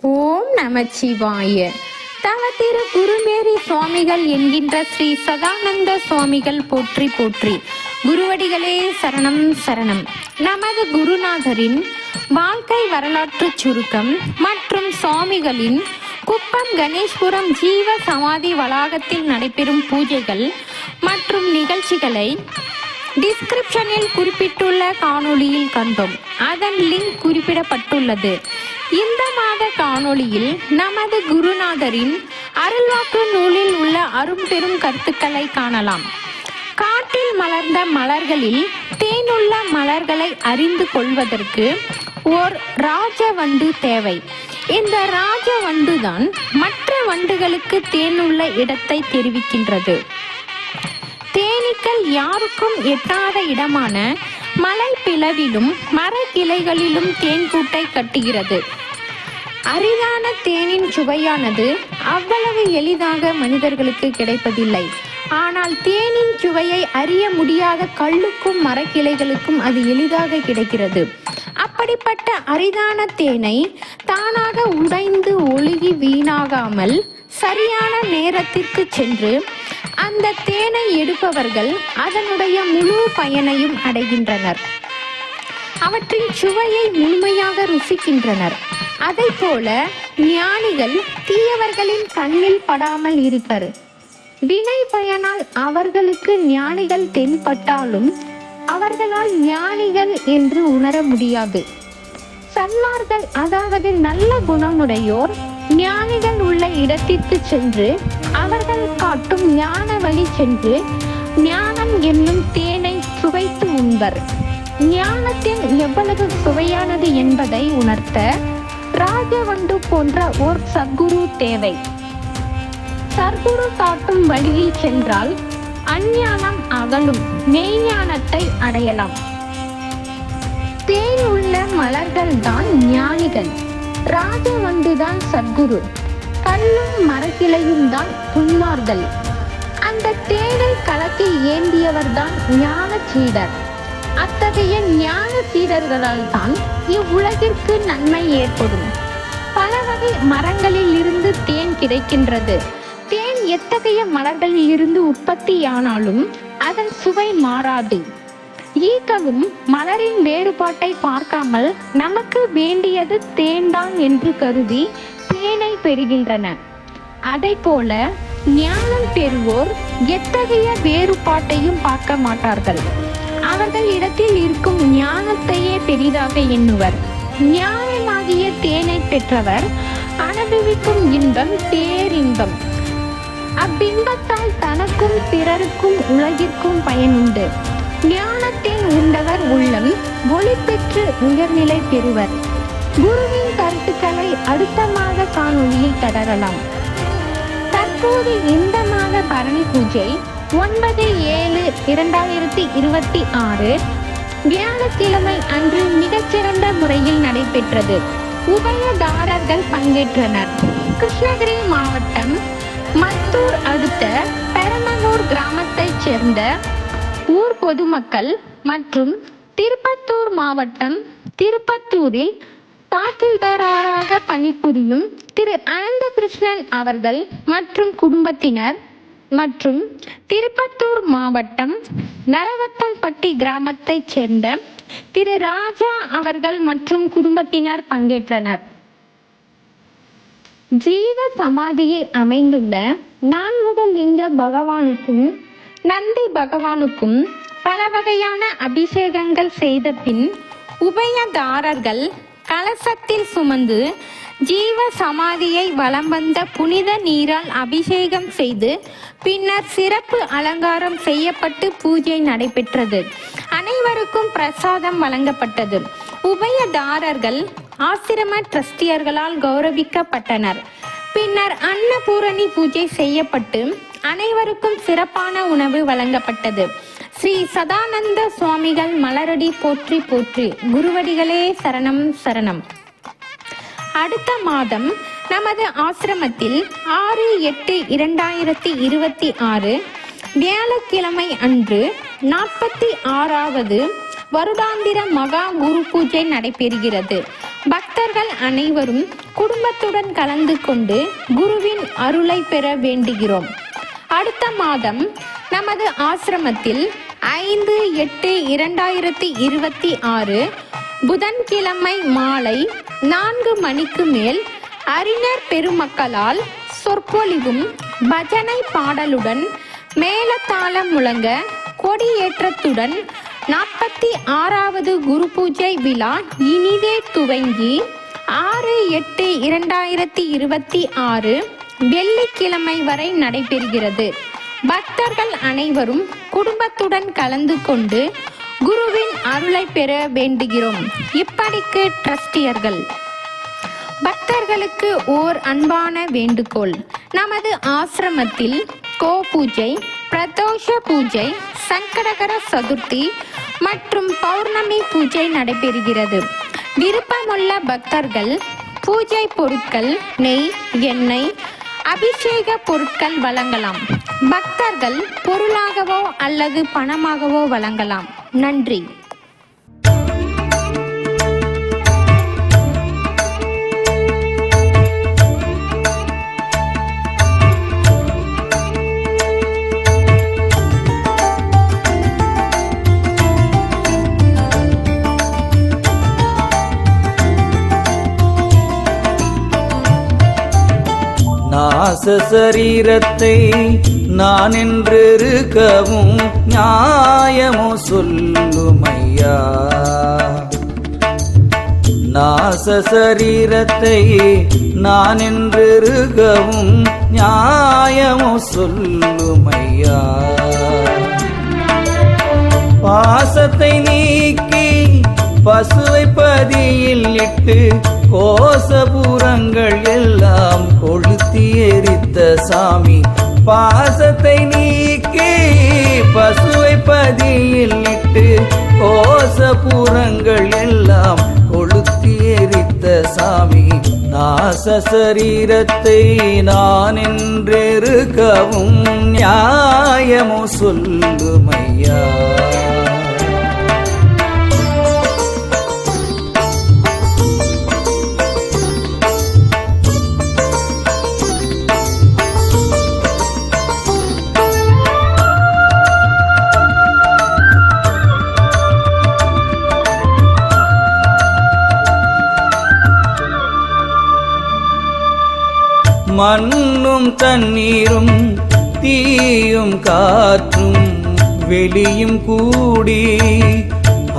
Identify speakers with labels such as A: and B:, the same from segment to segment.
A: ஓம் நமச்சிவாய. தவ திரு குருமேரி சுவாமிகள் என்கின்ற ஸ்ரீ சதானந்த சுவாமிகள் போற்றி போற்றி. குருவடிகளே சரணம் சரணம். நமது குருநாதரின் வாழ்க்கை வரலாற்று சுருக்கம் மற்றும் சுவாமிகளின் குப்பம் கணேஷ்புரம் ஜீவ சமாதி வளாகத்தில் நடைபெறும் பூஜைகள் மற்றும் நிகழ்ச்சிகளை டிஸ்கிரிப்ஷனில் குறிப்பிட்டுள்ள காணொளியில் கண்டோம். அதன் லிங்க் குறிப்பிடப்பட்டுள்ளது. இந்த மாத காணொளியில் நமது குருநாதரின் அருள்வாக்கு நூலில் உள்ள அரும்பெரும் கருத்துக்களை காணலாம். காட்டில் மலர்ந்த மலர்களில் தேனுள்ள மலர்களை அறிந்து கொள்வதற்கு ஓர் ராஜவண்டு தேவை. இந்த ராஜவண்டு தான் மற்ற வண்டுகளுக்கு தேனுள்ள இடத்தை தெரிவிக்கின்றது. தேனீக்கள் யாருக்கும் எட்டாத இடமான மலை பிளவிலும் மர கிளைகளிலும் தேன் கூட்டை கட்டுகிறது. அரிதான தேனின் சுவையானது அவ்வளவு எளிதாக மனிதர்களுக்கு கிடைப்பதில்லை. ஆனால் தேனின் சுவையை அறிய முடியாத கல்லுக்கும் மரக்கிளைகளுக்கும் அது எளிதாக கிடைக்கிறது. அப்படிப்பட்ட அரிதான தேனை தானாக உடைந்து ஒழுகி வீணாகாமல் சரியான நேரத்திற்கு சென்று அந்த தேனை எடுப்பவர்கள் அதனுடைய முழு பயனையும் அடைகின்றனர். அவற்றின் சுவையை முழுமையாக ருசிக்கின்றனர். அதை போல ஞானிகள் தீயவர்களின் கண்ணில் படாமல் இருப்பர். வினை பயனால் அவர்களுக்கு ஞானிகள் தென்பட்டாலும் அவர்களால் ஞானிகள் என்று உணர முடியாது. சன்மார்கள், அதாவது நல்ல குணமுடையோர் ஞானிகள் உள்ள இடத்திற்கு சென்று அவர்கள் காட்டும் ஞான வழி சென்று ஞானம் என்னும் தேனை சுவைத்து உண்பர். ஞானத்தின் எவ்வளவு சுவையானது என்பதை உணர்த்த ராஜவண்டு போன்ற ஓர் சத்குரு தேவை. சத்குரு காட்டும் வழியில் சென்றால் அஞ்ஞானம் அகலும், மெய்ஞானத்தை அடையலாம். தேன் உள்ள மலர்கள் தான் ஞானிகள், ராஜவண்டு தான் சத்குரு, கல்லும் மரக்கிளையும் தான் துன்மார்கள். அந்த தேனை கலக்கி ஏந்தியவர் தான் ஞான சீடர். அத்தகைய ஞான சீடர்களால் தான் இவ்வுலகிற்கு நன்மை ஏற்படும். பல வகை மரங்களில் இருந்து தேன் கிடைக்கின்றது. தேன் எத்தகைய மலர்களில் இருந்து உற்பத்தியானாலும் அதன் சுவை மாறாது. ஈக்கவும் மலரின் வேறுபாட்டை பார்க்காமல் நமக்கு வேண்டியது தேன்தான் என்று கருதி தேனை பெறுகின்றன. அதை போல ஞானம் பெறுவோர் எத்தகைய வேறுபாட்டையும் பார்க்க மாட்டார்கள். அவர்கள் இடத்தில் இருக்கும் ஞானத்தையே பெரிதாக எண்ணுவர். ஞானமாகிய தேனை பெற்றவர் அனுபவிக்கும் இன்பம் பேரின்பம். அவ்வின்பத்தால் தனக்கும் பிறருக்கும் உலகிற்கும் பயனுண்டு. ஞானத்தின் உண்டவர் உள்ளம் ஒளி பெற்று உயர்நிலை பெறுவர். குருவின் கருத்துக்களை அடுத்த மாத காணொளியில் தொடரலாம். தற்போது இந்த மாத பரணி பூஜை 9/7/2026 வியாழக்கிழமை அன்று மிகச்சிறந்த முறையில் நடைபெற்றது. உபயதாரர்கள் பங்கேற்றனர். கிருஷ்ணகிரி மாவட்டம் மத்தூர் அடுத்த பெரமனூர் கிராமத்தைச் சேர்ந்த ஊர் பொதுமக்கள் மற்றும் திருப்பத்தூர் மாவட்டம் திருப்பத்தூரில் தாசில்தாராக பணிபுரியும் திரு அனந்தகிருஷ்ணன் அவர்கள் மற்றும் குடும்பத்தினர் மற்றும் திருப்பத்தூர் மாவட்டம் நரவத்தல்பட்டி கிராமத்தைச் சேர்ந்த திரு ராஜா அவர்கள் மற்றும் குடும்பத்தினர் பங்கேற்றனர். ஜீவ சமாதியில் அமைந்துள்ள நான்முகலிங்க பகவானுக்கும் நந்தி பகவானுக்கும் பல வகையான அபிஷேகங்கள் செய்த பின் உபயதாரர்கள் கலசத்தில் சுமந்து ஜீவ சமாதியை வலம் வந்த புனித நீரால் அபிஷேகம் செய்து பின்னர் சிறப்பு அலங்காரம் செய்யப்பட்டு பூஜை நடைபெற்றது. அனைவருக்கும் பிரசாதம் வழங்கப்பட்டது. உபயதாரர்கள் ஆசிரம டிரஸ்டியர்களால் கௌரவிக்கப்பட்டனர். பின்னர் அன்னபூரணி பூஜை செய்யப்பட்டு அனைவருக்கும் சிறப்பான உணவு வழங்கப்பட்டது. ஸ்ரீ சதானந்த சுவாமிகள் மலரடி போற்றி போற்றி. குருவடிகளே சரணம் சரணம். அடுத்த மாதம் நமது ஆசிரமத்தில் 6/8/2026 வியாழக்கிழமை அன்று 46வது வருடாந்திர மகா குரு பூஜை நடைபெறுகிறது. பக்தர்கள் அனைவரும் குடும்பத்துடன் கலந்து கொண்டு குருவின் அருளை பெற வேண்டுகிறோம். அடுத்த மாதம் நமது ஆசிரமத்தில் 5/8/2026 புதன்கிழமை மாலை 4 மணிக்கு மேல் அறிஞர் பெருமக்களால் சொற்பொழிவும் பஜனை பாடலுடன் மேளதாளம் முழங்க கொடியேற்றத்துடன் 46வது குரு பூஜை விழா இனிதே துவங்கி 6/8/2026 வெள்ளிக்கிழமை வரை நடைபெறுகிறது. பக்தர்கள் அனைவரும் குடும்பத்துடன் கலந்து கொண்டு குருவின் அருளை பெற வேண்டுகிறோம். இப்படிக்கு ட்ரஸ்டியர்கள். பக்தர்களுக்கு ஓர் அன்பான வேண்டுகோள். நமது ஆசிரமத்தில் கோ பூஜை, பிரதோஷ பூஜை, சங்கடகர சதுர்த்தி மற்றும் பௌர்ணமி பூஜை நடைபெறுகிறது. விருப்பமுள்ள பக்தர்கள் பூஜை பொருட்கள், நெய், எண்ணெய், அபிஷேக பொருட்கள் வழங்கலாம். பக்தர்கள் பொருளாகவோ அல்லது பணமாகவோ வழங்கலாம். நன்றி.
B: நாச சரீரத்தை நான் என்றிருக்கவும் நியாயமோ சொல்லுமையா. நாச சரீரத்தை நான் என்றிருக்கவும் நியாயமோ சொல்லுமையா. பாசத்தை நீக்கி பசுவை பதியில் இட்டு கோசபுரங்கள் எல்லாம் கொளுத்தி எரித்த சாமி. பாசத்தை நீக்கி பசுவை பதியில் இட்டு கோசபுரங்கள் எல்லாம் கொளுத்தி எரித்த சாமி. நாச சரீரத்தை நான் என்றிருக்கவும் நியாயமோ சொல்லுமையா. மண்ணும் தண்ணீரும் தீயும் காற்றும் வெளியும் கூடி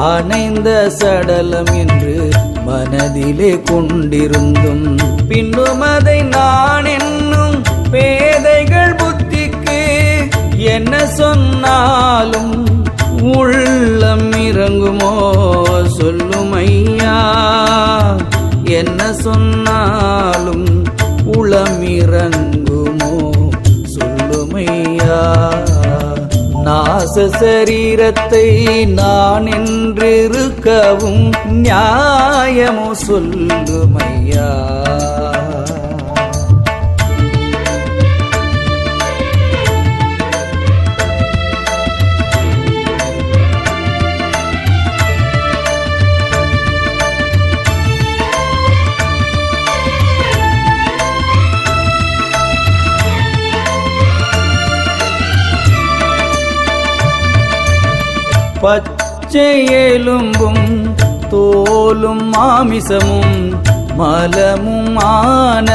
B: அணைந்த சடலம் என்று மனதிலே கொண்டிருந்தும் பின்னும் அதை நான் என்னும் பேதைகள் புத்திக்கு என்ன சொன்னாலும் உள்ளம் இறங்குமோ சொல்லுமையா. என்ன சொன்னாலும் உளமிறங்குமோ சொல்லுமையா. நாச சரீரத்தை நான் என்றிருக்கவும் நியாயமோ சொல்லுமையா. பச்சை எலும்பும் தோலும் மாமிசமும் மலமும் ஆன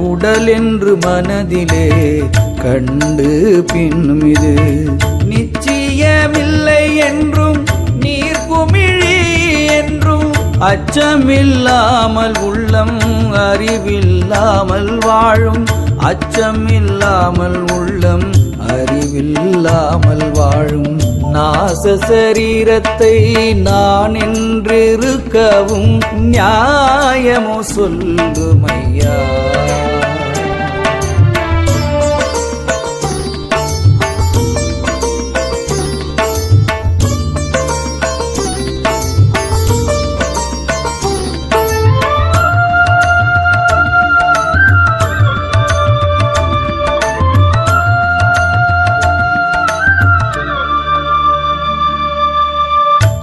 B: உடல் என்று மனதிலே கண்டு பின்னும் இது நிச்சயமில்லை என்றும் நீர்க்குமிழி என்றும் அச்சமில்லாமல் உள்ளம் அறிவில்லாமல் வாழும். அச்சமில்லாமல் உள்ளம் அறிவில்லாமல் வாழும். நாச சரீரத்தை நான் என்றிருக்கவும் நியாயமோ சொல்லுமையா.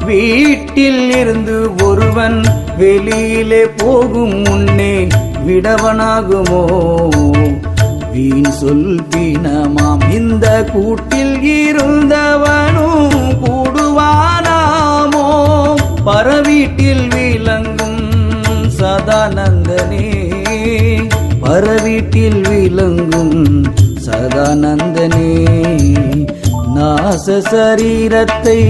B: வீட்டில் இருந்து ஒருவன் வெளியிலே போகும் முன்னே விடவனாகுமோ? வீண் சொல் வீணமாம் இந்த கூட்டில் இருந்தவனும் கூடுவானாமோ? பரவீட்டில் விளங்கும் சதானந்தனே, பரவீட்டில் விளங்கும் சதானந்தனே, நாச சரீரத்தை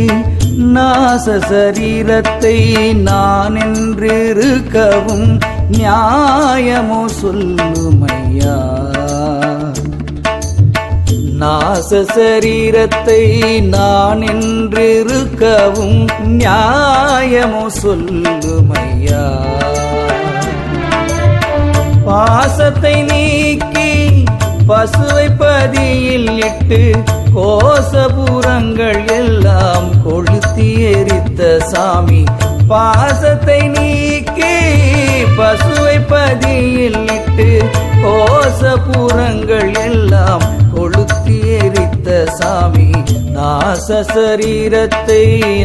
B: நான் என்றிருக்கவும் நியாயமோ சொல்லுமையா? நாச சரீரத்தை நான் என்றிருக்கவும் நியாயமோ சொல்லுமையா? பாசத்தை நீக்கி பசுவை பதியில் இட்டு கோசபுரங்கள் எல்லாம் கொளுத்தி எரித்த சாமி. பாசத்தை நீக்கி பசுவை பதியில் இட்டு கோசபுரங்கள் எல்லாம் கொளுத்தி எரித்த சாமி. நாச சரீரத்தை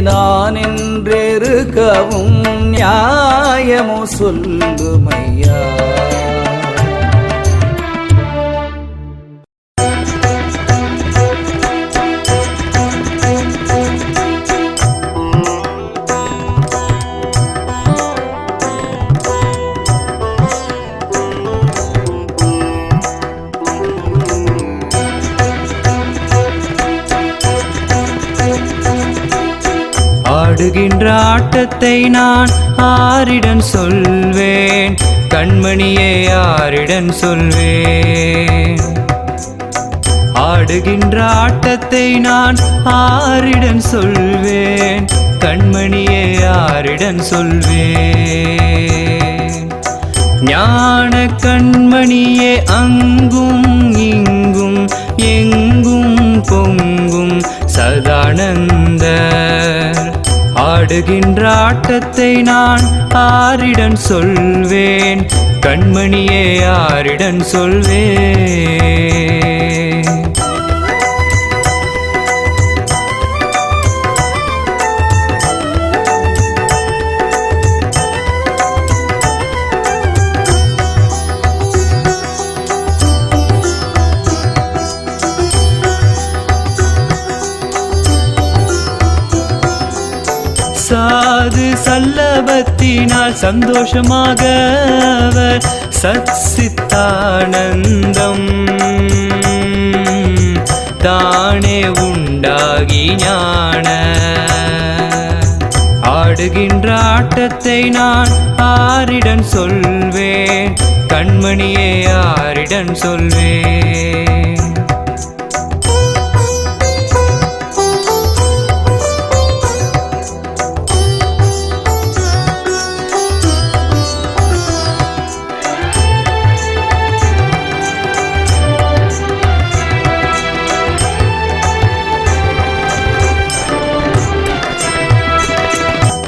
B: நான் என்றிருக்கவும் நியாயமோ சொல்லுமையா?
C: ஆடுகின்ற ஆட்டத்தை நான் ஆரிடம் சொல்வேன், கண்மணியே ஆரிடம் சொல்வேன். ஆடுகின்ற ஆட்டத்தை நான் ஆரிடம் சொல்வேன், கண்மணியே ஆரிடம் சொல்வேன். ஞான கண்மணியே அங்கும் இங்கும் எங்கும் பொங்கும் சதானந்தர். ஆடுகின்ற ஆட்டத்தை நான் ஆரிடம் சொல்வேன், கண்மணியே ஆரிடம் சொல்வேன். சாது சல்லபத்தினால் சந்தோஷமாக அவர் சச்சித்தானந்தம் தானே உண்டாகி ஞான. ஆடுகின்ற ஆட்டத்தை நான் ஆரிடம் சொல்வேன், கண்மணியே ஆரிடம் சொல்வேன்.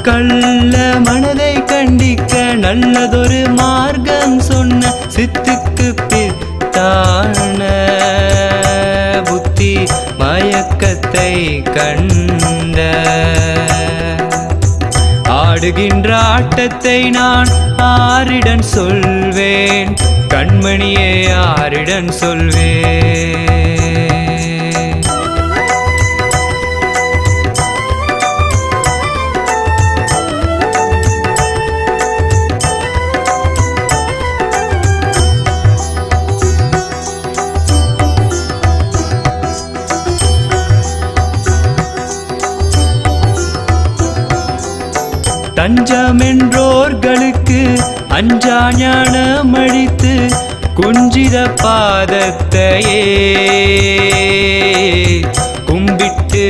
C: கள்ள மனதை கண்டிக்க நல்லதொரு மார்க்கம் சொன்ன சித்துக்கு பித்தான புத்தி மயக்கத்தை கண்ட. ஆடுகின்ற ஆட்டத்தை நான் ஆரிடம் சொல்வேன், கண்மணியே ஆரிடம் சொல்வேன். தஞ்சமென்றோர்களுக்கு அஞ்சா ஞானம் அழித்து குஞ்சித பாதத்தையே கும்பிட்டு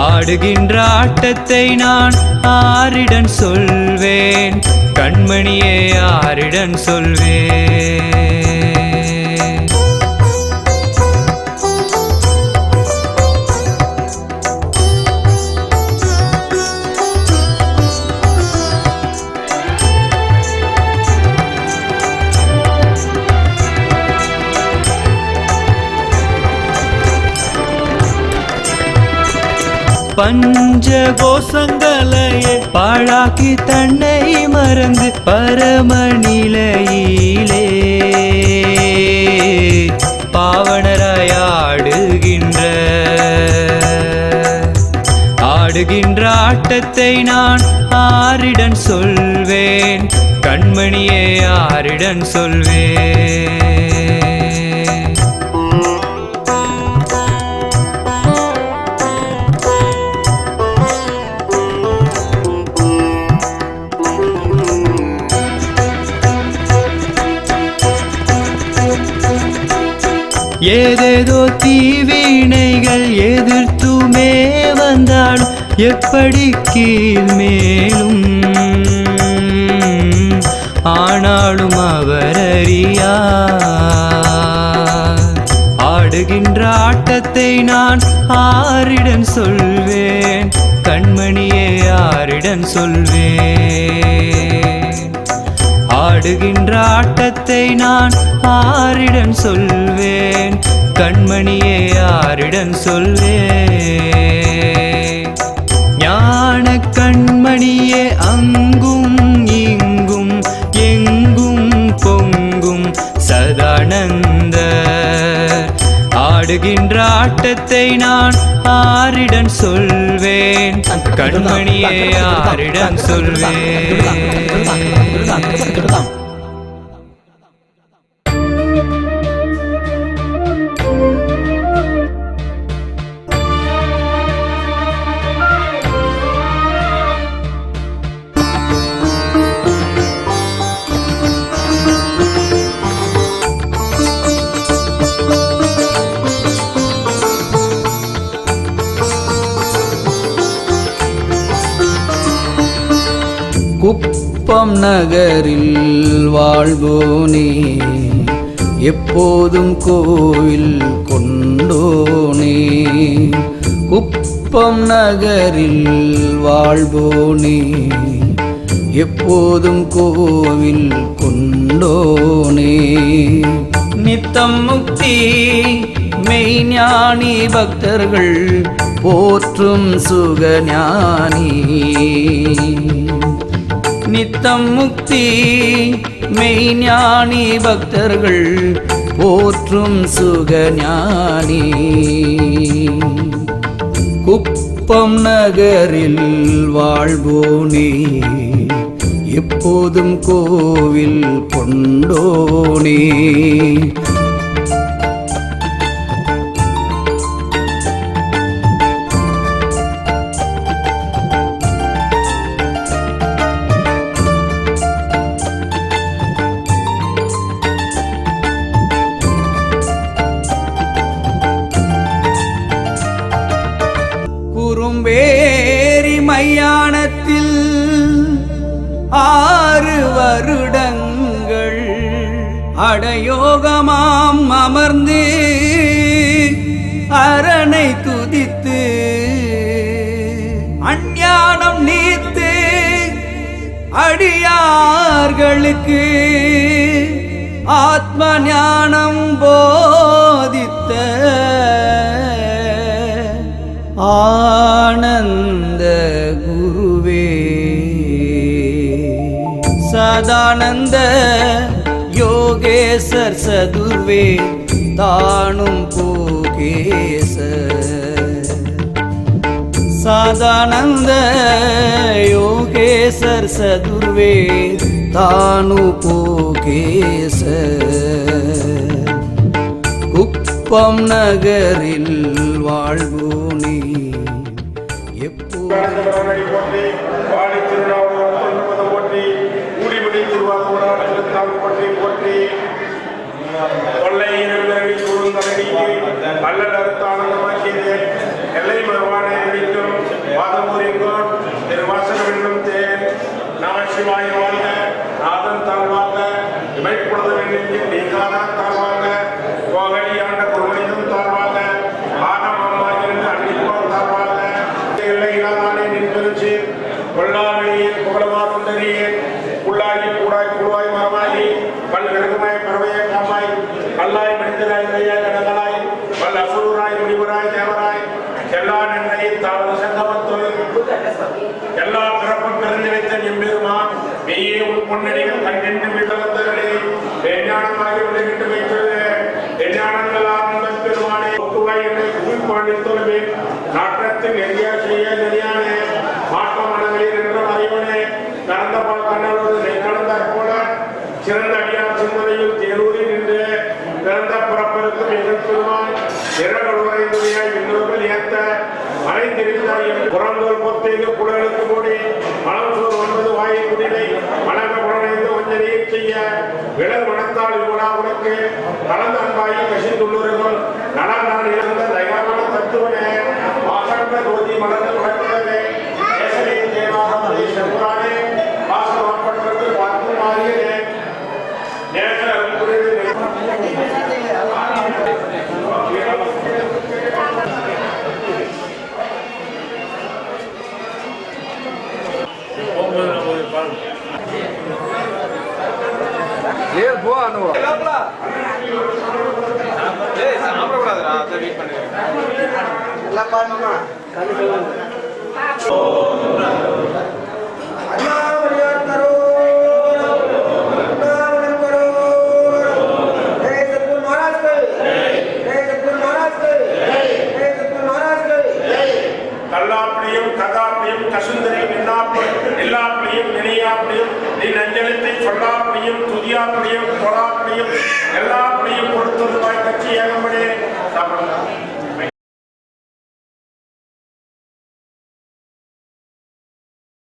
C: ஆடுகின்ற ஆட்டத்தை நான் ஆரிடம் சொல்வேன், கண்மணியே ஆரிடம் சொல்வேன். பஞ்ச கோசங்களையே பாழாக்கி தன்னை மறந்து பரமநிலையிலே பாவனராய் ஆடுகின்ற ஆட்டத்தை நான் ஆரிடம் சொல்வேன், கண்மணியே ஆரிடம் சொல்வேன். ஏதேதோ தீவினைகள் எதிர்த்துமே வந்தாலும் எப்படி கீழ் மேலும் ஆனாலும் அவரறியார். ஆடுகின்ற ஆட்டத்தை நான் ஆரிடம் சொல்வேன், கண்மணியே ஆரிடம் சொல்வேன். ஆடுகின்ற ஆட்டத்தை நான் ஆரிடம் சொல்வேன், கண்மணியே ஆரிடம் சொல்வேன். ஞான கண்மணியே அங்கும் இங்கும் எங்கும் பொங்கும் சதானந்த. ஆடுகின்ற ஆட்டத்தை நான் ஆரிடம் சொல்வேன், கண்மணியே ஆரிடம் சொல்வேன்.
B: குப்பம் நகரில் வாழ்வோனே, எப்போதும் கோவில் கொண்டோனே. குப்பம் நகரில் வாழ்வோனே, எப்போதும் கோவில் கொண்டோனே. நித்தம் முக்தி மெய்ஞானி பக்தர்கள் போற்றும் சுகஞானி. நித்தம் முக்தி மெய்ஞானி பக்தர்கள் போற்றும் சுகஞானி. குப்பம் நகரில் வாழ்வோனே, எப்போதும் கோவில் கொண்டோனே. குறும்பேரி மையானத்தில் 6 வருடங்கள் அடயோகமாம் அமர்ந்து அரணை துதித்து அஞ்ஞானம் நீத்து அடியார்களுக்கு ஆத்ம ஞானம் போதித்த ஆனந்த குருவே. சதானந்த யோகேசர் சதுர்வே தானும் போகேசர். சதானந்த யோகேசர் சதுர்வே தானு போகேசர். குப்பம் நகரில் வாழ்வோனே,
D: கல்லாய் மனிதராய் கடங்களாய் வல்ல அசுரராய் முனிவராய் தேவராய் எல்லா நன்மையை தாழ்வு சங்கம எஞ்ஞானமாகி விளைகிட்டு வைத்தது எஞ்ஞானங்களாம் பெருமானே ஒக்குவாய் என்னை குவிப்பாண்டில் தொலைவேன் நாட்டத்தில் நெறியா செய்ய நெறியானே மாற்ற மனங்களில் என்ற அறிவனே கலந்த பால் கண்ணோடு கலந்தாற் போல சிறந்த அடியார் சிந்தனையில் தேரூரி நின்று பிறந்த பிறப்பிற்கும் எங்கள் பெருமான் இரங்கள் உரைந்துரையாய் இன்னொருகள் ஏத்த மறைந்திருந்தாய் புறந்தோல் பொத்தெய்து புலனுக்கு மூடி மனம் சோர் 9 வாயை குடிலை வணக்க புலனைந்து வஞ்சனையை செய்ய விடல் மனத்தால் இவனா உனக்கு கலந்த அன்பாயி கசிந்துள்ளவர்கள் நலம் நான் இழந்த தயாரான தத்துவனே வாசக ஜோதி மலர்ந்து வளர்க்கிறதே தேசனே தேவாக செம்புரானே வாசல் வாப்பட்டது வாக்கு மாறியதே தேச அருள்புரிது
E: போ அனுபவம் சாப்பிடக்கூடாதுடா அதை வெயிட் பண்ணுங்க எல்லாம் பாருங்கம்மா
D: கல்லாப்பிளியும் கதாப்பிளியும் கசுந்தரியும் எல்லாப்பிளியும் நினையாப்பிளியும் நீ நஞ்சலித்தை சொல்லாப்பிளியும் துதியாப்பிளியும் தொடாப்பிளியும் எல்லா